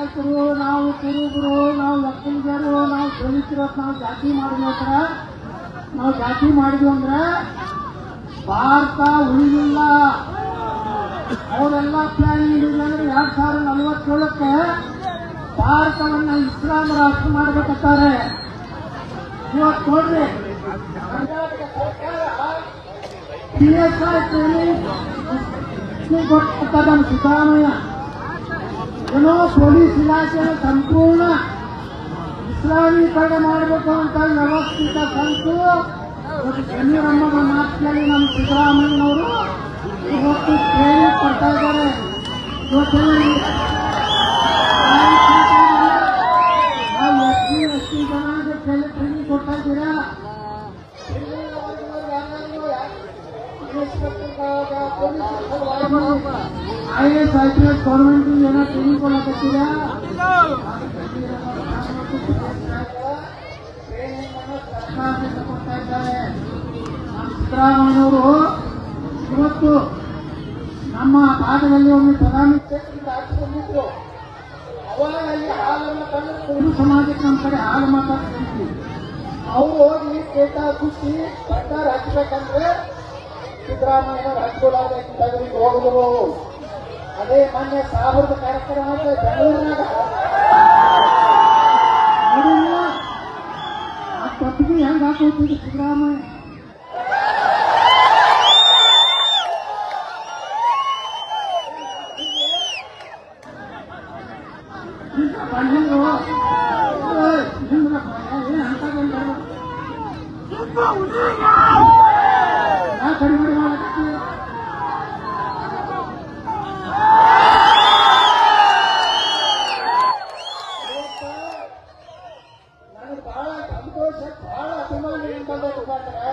ನಾಯಕರು, ನಾವು ಕುರುಬರು, ನಾವು ಒಕ್ಕಲಿಗರು, ನಾವು ದಲಿತರು, ನಾವು ಜಾತಿ ಮಾಡಿದ್ರೆ ಭಾರತ ಉಳಿದಿಲ್ಲ. ಅವರೆಲ್ಲ ಪ್ಲಾನಿಂಗ್ ಇದೆ ಅಂದ್ರೆ 2047ಕ್ಕೆ ಭಾರತವನ್ನ ಇಸ್ಲಾಂ ರಾಷ್ಟ್ರ ಮಾಡಬೇಕಂತಾರೆ. ಇವತ್ತು ನೋಡ್ರಿ, ಕರ್ನಾಟಕ ಸರ್ಕಾರ PSI ಟ್ರೈನಿಂಗ್ ಕೊಡ್ತಾರೆ. ಸಿದ್ದರಾಮಯ್ಯ ಏನೋ ಪೊಲೀಸ್ ಇಲಾಖೆ ಸಂಪೂರ್ಣ ಇಸ್ಲಾಮೀಕರಣ ಮಾಡಬೇಕು ಅಂತ ವ್ಯವಸ್ಥಿತ ಸಂತು ಜಮೀರಮ್ಮನ ಮಾತಿನಲ್ಲಿ ನಮ್ಮ ಸಿದ್ದರಾಮಯ್ಯನವರು ಇವತ್ತು ಟ್ರೈನಿಂಗ್ ಕೊಡ್ತಾ ಇದ್ದಾರೆ. ನಾವು SC ಜನಾಂಗ ಟ್ರೈನಿಂಗ್ ಕೊಡ್ತಾ ಇದ್ದೀರಾ? IAS IPS ಗೌರ್ಮೆಂಟ್ ಏನೋ ಟ್ರೈನಿಂಗ್ ಕೊಡಕತ್ತೀರಾ? ಸರ್ಕಾರದಿಂದ ಕೊಡ್ತಾ ಇದ್ದಾರೆ. ನಮ್ಮ ಸಿದ್ದರಾಮಯ್ಯನವರು ಇವತ್ತು ನಮ್ಮ ಭಾಗದಲ್ಲಿ ಒಮ್ಮೆ ಪ್ರಧಾನಿ ಕ್ಷೇತ್ರದಿಂದ ಹಾಕಿಕೊಂಡಿದ್ರು. ಅವಾಗ ಅಲ್ಲಿ ಹಾಲನ್ನು ತಂದು ಕುರುಬ ಸಮಾಜಕ್ಕೆ ನಮ್ಮ ಕಡೆ ಹಾಲು ಮಾತಾಡ್ತಿದ್ವಿ. ಅವರು ಹೋಗಿ ಕೇಟ ಕುಟ್ಟಿ ಸರ್ಕಾರ ಹಚ್ಚಬೇಕಂದ್ರೆ ಸಿದ್ದರಾಮಯ್ಯನವರು ಹಚ್ಕೊಳ್ಳಾಗಬೇಕು ಹೋಗುದು. ಅದೇ ಮೊನ್ನೆ ಸಾಬರದ ಕಾರ್ಯಕ್ರಮ ಬೆಂಗಳೂರಿನಾಗ ಆ ತಪ್ಪಿಗೆ ಹೆಂಗ್ ಹಾಕೋತಿದ್ರು ಸಿದ್ದರಾಮಯ್ಯ. ಕಡಿಮೆ ಮಾಡಕ್ಕೆ ನನಗೆ ಬಹಳ ಸಂತೋಷ, ಬಹಳ ಅಭಿಮಾನ ಏನ್ ಬಂದದ್ದು ಅಂದ್ರೆ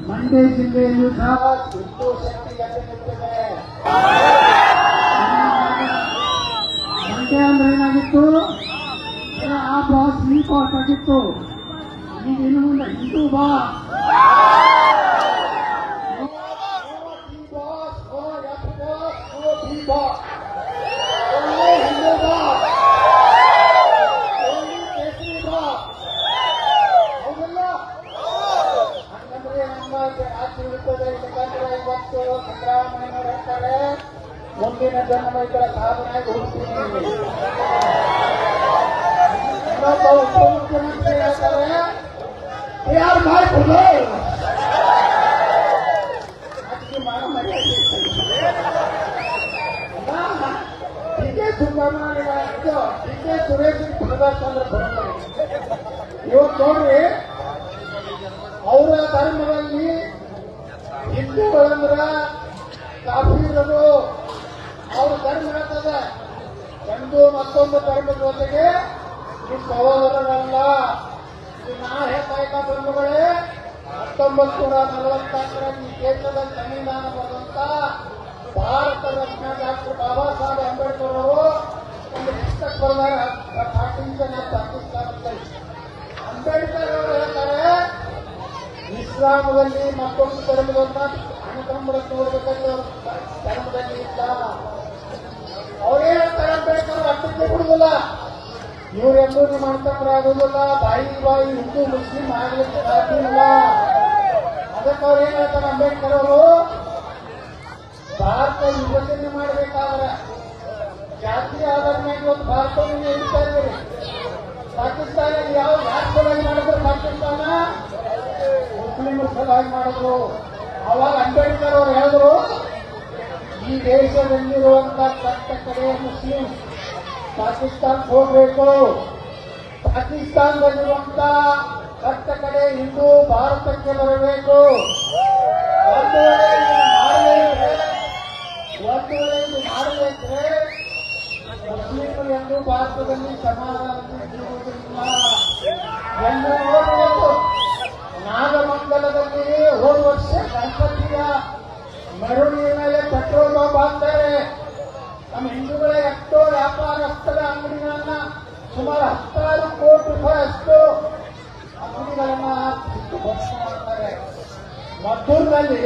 ಮಂಡ್ಯ ಜಿಲ್ಲೆಯಲ್ಲೂ ಸಹ ಎಷ್ಟೋ ಶಕ್ತಿ ನಿಂತಿದೆ. ಮಂಡ್ಯ ಅಂದ್ರೆ ಏನಾಗಿತ್ತು, ಆ ಬಾಸ್ ಈ ಬಾಸ್ ಆಗಿತ್ತು. ಈಗ ಇನ್ನು ಮುಂದೆ ಹಿಂದೂ ಬಾ ಮುಂದಿನ ಜನ್ಮಗಳ ಸಾಧನೆಯಾಗಿ ಹುಡುಕ್ತೀನಿ. ಇನ್ನೊಬ್ಬ ಉಪಮುಖ್ಯಮಂತ್ರಿ ಹೇಳ್ತಾರೆ ಯಾರು ಮಾಡ್ಬೋದು ಅದಕ್ಕೆ ಮಾಡ ಮರ್ಯಾದೆ ಡಿಕೆ ಸುಬ್ರಹ್ಮಣ್ಯ ಡಿಕೆ ಸುರೇಶ್ ಪುನರ್ಚಂದ್ರ ಬರೋದು. ಇವತ್ತು ನೋಡ್ರಿ, ಅವರ ಧರ್ಮದಲ್ಲಿ ಹಿಂದೂಗಳಂದ್ರ ಕಾಫಿರರು ಅವ್ರ ಧರ್ಮ ಹೇಳ್ತದೆ. ಒಂದು ಮತ್ತೊಂದು ಧರ್ಮದ ಜೊತೆಗೆ ಈ ಸಹೋದರರಲ್ಲ. ನಾ ಹೇಳ್ತಾ ಇದ್ದ ಧರ್ಮಗಳೇ 1944 ಈ ದೇಶದಲ್ಲಿ ಸಂವಿಧಾನ ಬರೆದಂತ ಭಾರತ ರತ್ನ ಡಾಕ್ಟರ್ ಬಾಬಾ ಸಾಹೇಬ್ ಅಂಬೇಡ್ಕರ್ ಅವರು ಒಂದು ಪುಸ್ತಕ ಬರೆದಾಗ ಪಾಕಿಸ್ತಾನ ಅಂಬೇಡ್ಕರ್ ಅವರು ಹೇಳ್ತಾರೆ, ಇಸ್ಲಾಮದಲ್ಲಿ ಮತ್ತೊಂದು ಧರ್ಮದನ್ನ ಅನುಕಂಬಳಕ್ಕೆ ನೋಡ್ಬೇಕಂದ್ರೆ ಧರ್ಮದಲ್ಲಿ ಇಲ್ಲ. ಅವರೇ ಹೇಳ್ತಾರೆ ಅಂಬೇಡ್ಕರ್ ಅಷ್ಟಕ್ಕೆ ಬಿಡುದಿಲ್ಲ, ಇವರೆಲ್ಲೂ ಮಾಡ್ಕೊಂಡ್ರೆ ಆಗುದಿಲ್ಲ, ಬಾಯಿ ಹಿಂದೂ ಮುಸ್ಲಿಂ ಆಗ್ಲಿಕ್ಕೆ ಸಾಧ್ಯ ಇಲ್ಲ. ಅದಕ್ಕೆ ಅವ್ರು ಏನ್ ಹೇಳ್ತಾರೆ ಅಂಬೇಡ್ಕರ್ ಅವರು, ಭಾರತ ವಿಭಜನೆ ಮಾಡಬೇಕಾದ್ರೆ ಜಾತಿ ಆಧಾರ ಮೇಲೆ ಒಂದು ಭಾರತವನ್ನು ಹೇಳ್ತಾ ಇದ್ದೀರಿ. ಪಾಕಿಸ್ತಾನ ಯಾವ ರಾಷ್ಟ್ರವಾಗಿ ಮಾಡಿದ್ರು, ಪಾಕಿಸ್ತಾನ ಮುಸ್ಲಿಮರ ಸಲುವಾಗಿ ಮಾಡಿದ್ರು. ಅವಾಗ ಅಂಬೇಡ್ಕರ್ ಅವರು ಹೇಳಿದ್ರು, ಈ ದೇಶದಲ್ಲಿರುವಂತ ಕಟ್ಟ ಕಡೆ ಮುಸ್ಲಿಂ ಪಾಕಿಸ್ತಾನಕ್ಕೆ ಹೋಗಬೇಕು, ಪಾಕಿಸ್ತಾನದಲ್ಲಿರುವಂತ ಕಟ್ಟ ಕಡೆ ಹಿಂದೂ ಭಾರತಕ್ಕೆ ಬರಬೇಕು. ಒಂದು ವೇಳೆ ಇದು ಮಾಡಬೇಕ್ರೆ ಮುಸ್ಲಿಮರು ಎಂದು ಭಾರತದಲ್ಲಿ ಸಮಾಧಾನದಲ್ಲಿ ಇರುವುದಿಲ್ಲ ಎಂದು ನೋಡಬೇಕು. ನಾಗಮಂಗಲದಲ್ಲಿ ಹೋದ ವರ್ಷ ಗಣಪತಿಯ ಮೆರವಣಿಗೆ ಮೇಲೆ ಪೆಟ್ರೋಲ್ ಬಾಂಬ್ ಹಾಕ್ತಾರೆ. ನಮ್ಮ ಹಿಂದೂಗಳ ಎಷ್ಟೋ ವ್ಯಾಪಾರಸ್ಥರ ಅಂಗಡಿಗಳನ್ನ ಸುಮಾರು 16 ಕೋಟಿ ರೂಪಾಯಿ ಅಷ್ಟು ಅಂಗಡಿಗಳನ್ನ ಮಾಡ್ತಾರೆ. ಮದ್ದೂರಿನಲ್ಲಿ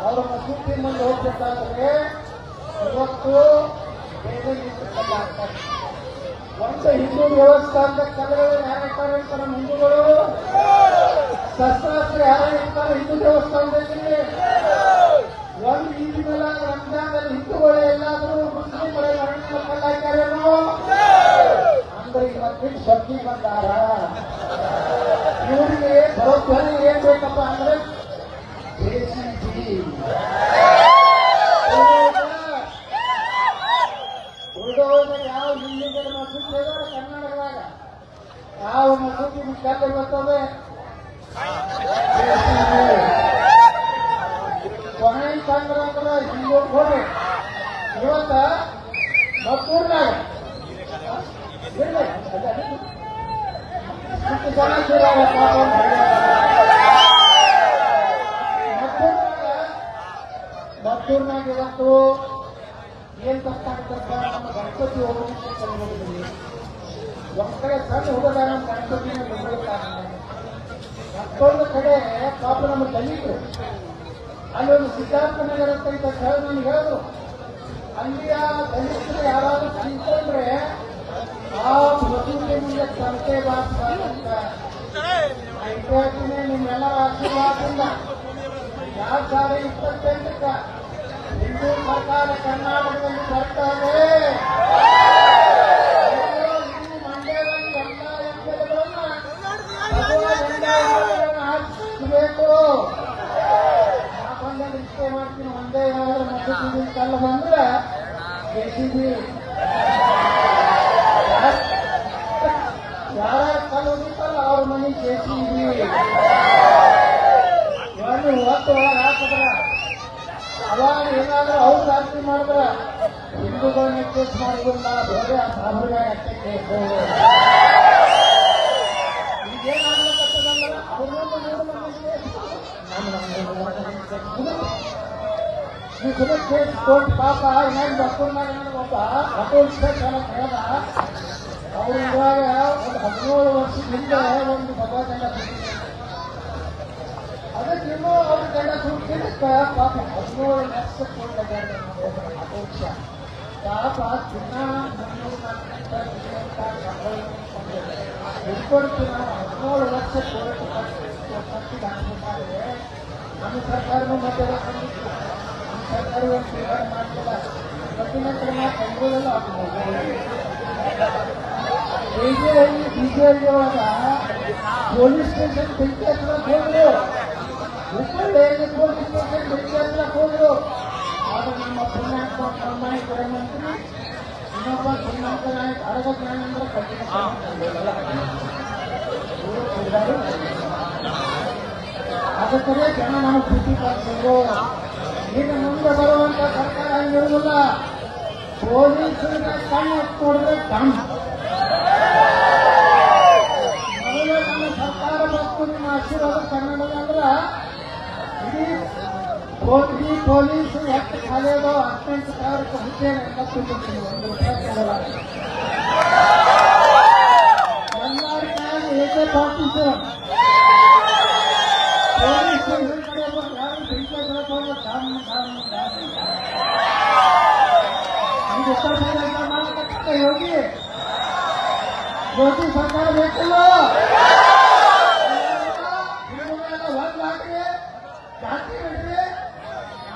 ಅವರು ಮಸೂತಿ ಮುಂದೆ ಹೋಗ್ಬೇಕಾದ್ರೆ ಇವತ್ತು ಬೇರೆ ಹಾಕ್ತಾರೆ. ಒಂದು ಹಿಂದೂ ದೇವಸ್ಥಾನದ ಕಲೆಗಳು ಯಾರು ಇರ್ತಾರೆ ನಮ್ಮ ಹಿಂದೂಗಳು, ಶಸ್ತ್ರಾಸ್ತ್ರ ಯಾರು ಇರ್ತಾರೆ ಹಿಂದೂ ದೇವಸ್ಥಾನದಲ್ಲಿ. ಒಂದು ಈದಿನಲ್ಲ ರಂಜಾನಲ್ಲಿ ಹಿಂದೂಗಳೇ ಎಲ್ಲಾದರೂ ಮುಸ್ಲಿಮರ ಕಲ್ಲು ಹಾಕ್ಯಾರೇನೋ ಅಂದ್ರೆ ಇವತ್ತು ಶಕ್ತಿ ಬಂದಾರ. ಇವರಿಗೆ ಬರೋಬ್ಬರಿ ಏನ್ ಬೇಕಪ್ಪ ಅಂದ್ರೆ JCB. ಉಳಿದೋದ ಯಾವ ಹಿಂದೂಗಳ ಮಸೂದಿ ಇದಾವೆ ಕರ್ನಾಟಕದಾಗ, ಯಾವ ಮಸೂದಿ ಕಲ್ಲು ಬರ್ತವೆ ಕೊನೆ ತಂದ್ರ ಅಂದ್ರೆ ಹಿಂದೂ ಹೋಗಿ ಇವತ್ತ ಮತ್ತೂರ್ನಾಗ ಮತ್ತೂರ್ನಾಗ ಇವತ್ತು ಏನ್ ತಪ್ಪಾಗ್ತಕ್ಕ ನಮ್ಮ ಗಣಪತಿ ಹೋಗೋದಕ್ಕೆ ಕಲಿಯೋದಿಲ್ಲ. ಒಂದ್ ಕಡೆ ಸಣ್ಣ ಹುಡುಗ ನಮ್ಮ ಗಣಪತಿನ ಬೆಳೆಯುತ್ತಾನೆ, ಮತ್ತೊಂದು ಕಡೆ ಪಾಪ ನಮ್ಮ ದಲಿತರು ಅಲ್ಲಿ ಒಂದು ಸಿದ್ಧಾರ್ಥ ನಗರ ಅಂತ ಇದ್ದ ಸ್ಥಳ ನಮ್ಗೆ ಹೇಳಿದ್ರು. ಅಲ್ಲಿಯ ದಲಿತರು ಯಾರಾದ್ರೂ ತಿಳ್ಕೊಂಡ್ರೆ ಆ ಮಸೂದಿ ಮುಂದೆ ಸಂತೆ ಬಾರಿಸ್ತಾರಂತ. ಇತ್ತೀಚಿನ ನಿಮ್ಮೆಲ್ಲರ ಆಶೀರ್ವಾದದಿಂದ 2028ಕ್ಕ ಹಿಂದೂ ಸರ್ಕಾರ ಕರ್ನಾಟಕದಲ್ಲಿ ಬರ್ತಾರೆ. ಮಂಡ್ಯದಲ್ಲಿ ಎಲ್ಲ ಎಂಬುದನ್ನು ಹಾಕಿಸಬೇಕು. ನಾಕೊಂದಲ್ಲಿ ಇಷ್ಟೇ ಮಾಡ್ತೀನಿ, ಒಂದೇ ಏನಾದ್ರೂ ಮಸೂದಿ ಕಲ್ಲು ಬಂದ್ರೆ JCB. ಯಾರ ಕಲ್ಲು ಹೋಗಿತ್ತಲ್ಲ ಅವ್ರ ಮನೆ JCB. ಇವನ್ನು ಹೊತ್ತು ಒಳಗೆ ಹಾಕಿದ್ರ ಅವಾಗ ಏನಾದ್ರೂ ಅವ್ರು ರಾತ್ರಿ ಮಾಡಿದ್ರ ಹಿಂದೂಗಳನ್ನ ಕೇಸ್ ಮಾಡೋದಿಲ್ಲ, ಬೇರೆ ಆ ಸಾಬ್ರಿಗೆ ಅಷ್ಟೇ ಕೇಸು. ಈಗೇನಾಗ್ಬೇಕಂತಂದ್ರೆ ಅವ್ರನ್ನ ಕೇಸ್ ಕೊಟ್ಟು ಪಾಪ ಇನ್ನೊಂದು ಬಕ್ಕೂರ್ನಾಗ ಒಬ್ಬ ಅಟೋಲ್ಸ್ ಹೇಳ್ದ, ಅವ್ರು ಇವಾಗ ಒಂದು 17 ವರ್ಷದ ಹಿಂದೆ ಒಂದು ಭಗವಂತನ ಅದಕ್ಕೆ ಇನ್ನೂ ಅವ್ರ ಗಂಡ ಸುಟ್ಟಿದ್ದಕ್ಕ ಪಾಪ 17 ಲಕ್ಷ ಕೊಟ್ಟ ಅಪೇಕ್ಷ ಪಾಪ ದಿನ 17 ಲಕ್ಷ ಕೋಟಿ ಹಾಕಿದ್ದಾರೆ. ನಮ್ಮ ಸರ್ಕಾರನೂ ಮತ್ತೆ ನಮ್ಮ ಸರ್ಕಾರ ಏನು ಮಾಡ್ತಿಲ್ಲ. ಪ್ರತಿನಿತ್ಯ ಬೆಂಗಳೂರಲ್ಲೂ ಆಗ್ಬೋದು. ಬಿಜೆಪಿ ಒಳಗ ಪೊಲೀಸ್ ಸ್ಟೇಷನ್ ಬೆಂಕಿ ಹಚ್ಚಕ್ ಹೋದ್ರು, ಹುಬ್ಬಳ್ಳಿಯಲ್ಲಿ ಪೊಲೀಸ್ ಸ್ಟೇಷನ್ ಬೆಂಕಿ ಹಚ್ಚಕ್ ಹೋದ್ರು. ಆದ್ರೆ ನಮ್ಮ ಪುಣ್ಯಾತ್ಮ ಪ್ರಾಮಾಣಿಕ ಮಂತ್ರಿ ಇನ್ನೊಬ್ಬ ಪುಣ್ಯಾತ್ಮ ನಾಯಕ ಅರಗ ಜ್ಞಾನೇಂದ್ರ ಅದಕ್ಕೆ ಜನ ನಾವು ಪ್ರೀತಿ ಪಡಿಸಿದ್ರು. ಇನ್ನು ಮುಂದೆ ಬರುವಂತ ಸರ್ಕಾರ ಹಂಗಿರುವುದಿಲ್ಲ. ಪೊಲೀಸರಿಗೆ ಕಣ್ಣು ನೋಡಿದ್ರೆ ಕಣ್ಣು ಮೊದಲೇ ನಮ್ಮ ಸರ್ಕಾರ ಮತ್ತು ನಿಮ್ಮ ಆಶೀರ್ವಾದ ಕನ್ನಡದ ಅಂದ್ರ ಇಡೀ ಪೊಲೀಸ್ ಎಷ್ಟು ಖಾಲಿ ಅದೋ 18,000 ಹುದ್ದೆ ಎಲ್ಲ ತುಂಬಿರ್ತೀನಿ. 1 ರೂಪಾಯಿ ಕೊಡಲ್ಲ. ಎಲ್ಲರ ಕಾಯಿಲೆ ಏಕೆ ಪಾಲಿಸ್ತಾರೆ ಪೊಲೀಸ್ ಸ್ಟೇಷನ್ ಕಡೆ ಯಾರು ಬೆಂಕಿ ಬೆಳಕೋದು ಕಾರಣ ಇದು ಉತ್ತರ ಕರ್ನಾಟಕ ಯೋಗಿ ಸರ್ಕಾರ ಬೇಕಿಲ್ಲ. ಒಂದು ಹಾಕ್ರಿ, ಜಾಸ್ತಿ ಬಿಡ್ರಿ.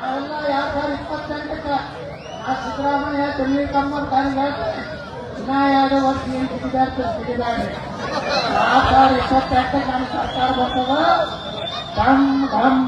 ನಾವೆಲ್ಲ 2028ಕ್ಕೆ ನಾ ಸಿದ್ದರಾಮಯ್ಯ ಚಂದ್ರಿಕಮ್ಮರ್ ತಾನಿಗೆ ಹೇಳ್ತೀನಿ, ಇನ್ನ 2 ವರ್ಷ ಏನು ಸಿಗಿದಾಡ್ರಿ. 2028ಕ್ಕೆ ನಮ್ಮ ಸರ್ಕಾರ ಬರ್ತದ. ಢಮ್ ಢಮ್